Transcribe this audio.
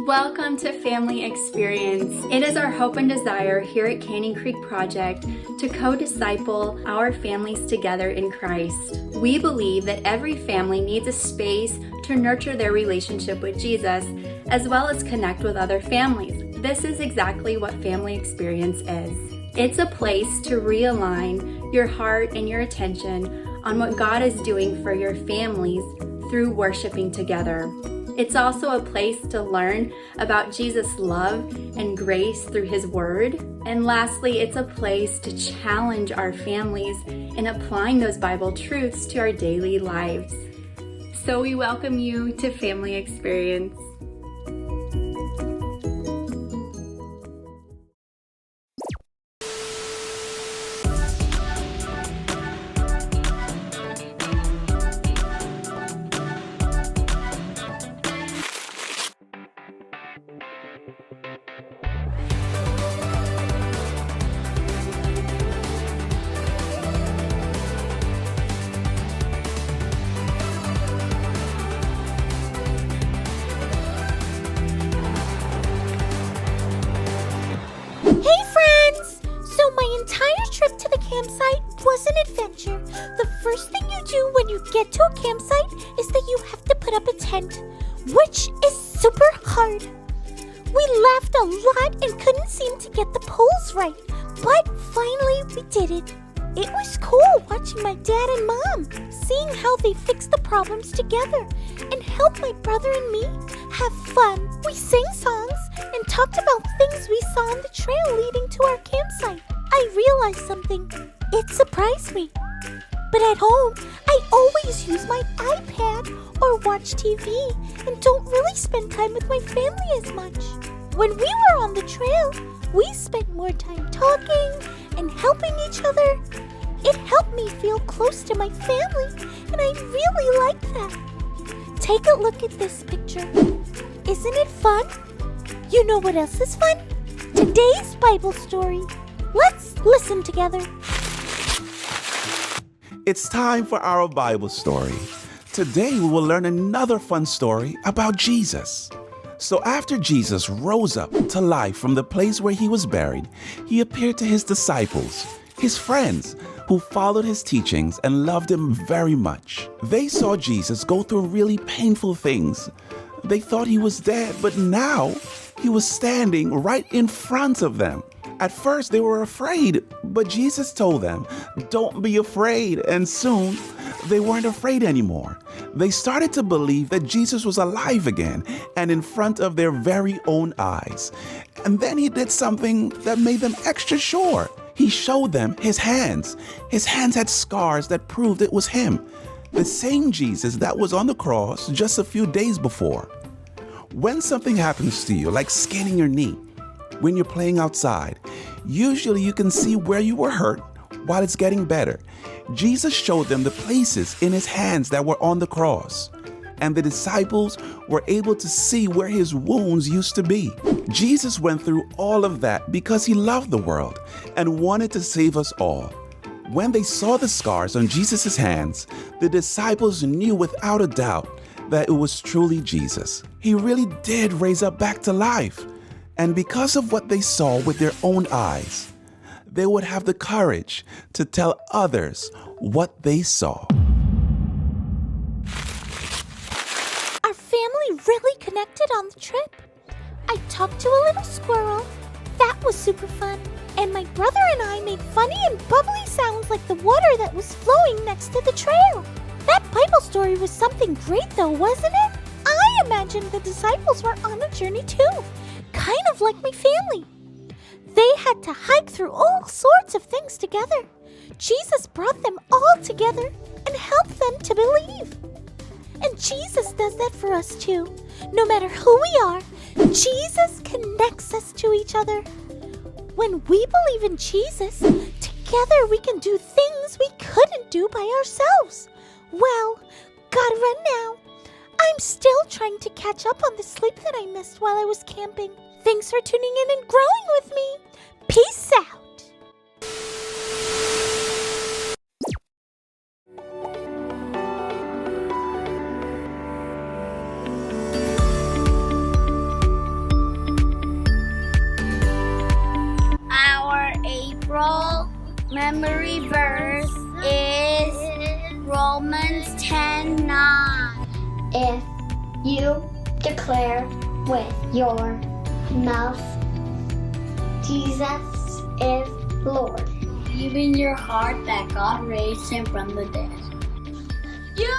Welcome to Family Experience. It is our hope and desire here at Canyon Creek Project to co-disciple our families together in Christ. We believe that every family needs a space to nurture their relationship with Jesus, as well as connect with other families. This is exactly what Family Experience is. It's a place to realign your heart and your attention on what God is doing for your families through worshiping together. It's also a place to learn about Jesus' love and grace through His Word. And lastly, it's a place to challenge our families in applying those Bible truths to our daily lives. So we welcome you to Family Experience. Campsite was an adventure. The first thing you do when you get to a campsite is that you have to put up a tent, which is super hard. We laughed a lot and couldn't seem to get the poles right, but finally we did it. It was cool watching my dad and mom, seeing how they fixed the problems together and helped my brother and me have fun. We sang songs and talked about things we saw on the trail leading to our campsite. I realized something. It surprised me. But at home, I always use my iPad or watch TV and don't really spend time with my family as much. When we were on the trail, we spent more time talking and helping each other. It helped me feel close to my family, and I really liked that. Take a look at this picture. Isn't it fun? You know what else is fun? Today's Bible story. Let's listen together. It's time for our Bible story. Today we will learn another fun story about Jesus. So after Jesus rose up to life from the place where he was buried, he appeared to his disciples, his friends, who followed his teachings and loved him very much. They saw Jesus go through really painful things. They thought he was dead, but now he was standing right in front of them. At first, they were afraid, but Jesus told them, "Don't be afraid." And soon, they weren't afraid anymore. They started to believe that Jesus was alive again and in front of their very own eyes. And then he did something that made them extra sure. He showed them his hands. His hands had scars that proved it was him, the same Jesus that was on the cross just a few days before. When something happens to you, like skinning your knee, when you're playing outside, usually you can see where you were hurt while it's getting better. Jesus showed them the places in his hands that were on the cross, and the disciples were able to see where his wounds used to be. Jesus went through all of that because he loved the world and wanted to save us all. When they saw the scars on Jesus' hands, the disciples knew without a doubt that it was truly Jesus. He really did raise up back to life. And because of what they saw with their own eyes, they would have the courage to tell others what they saw. Our family really connected on the trip. I talked to a little squirrel. That was super fun. And my brother and I made funny and bubbly sounds like the water that was flowing next to the trail. That Bible story was something great though, wasn't it? I imagined the disciples were on a journey too. Kind of like my family. They had to hike through all sorts of things together. Jesus brought them all together and helped them to believe. And Jesus does that for us too. No matter who we are, Jesus connects us to each other. When we believe in Jesus, together we can do things we couldn't do by ourselves. Well, gotta run now. I'm still trying to catch up on the sleep that I missed while I was camping. Thanks for tuning in and growing with me. Peace out. Romans 10:9. If you declare with your mouth Jesus is Lord, believe in your heart that God raised him from the dead, you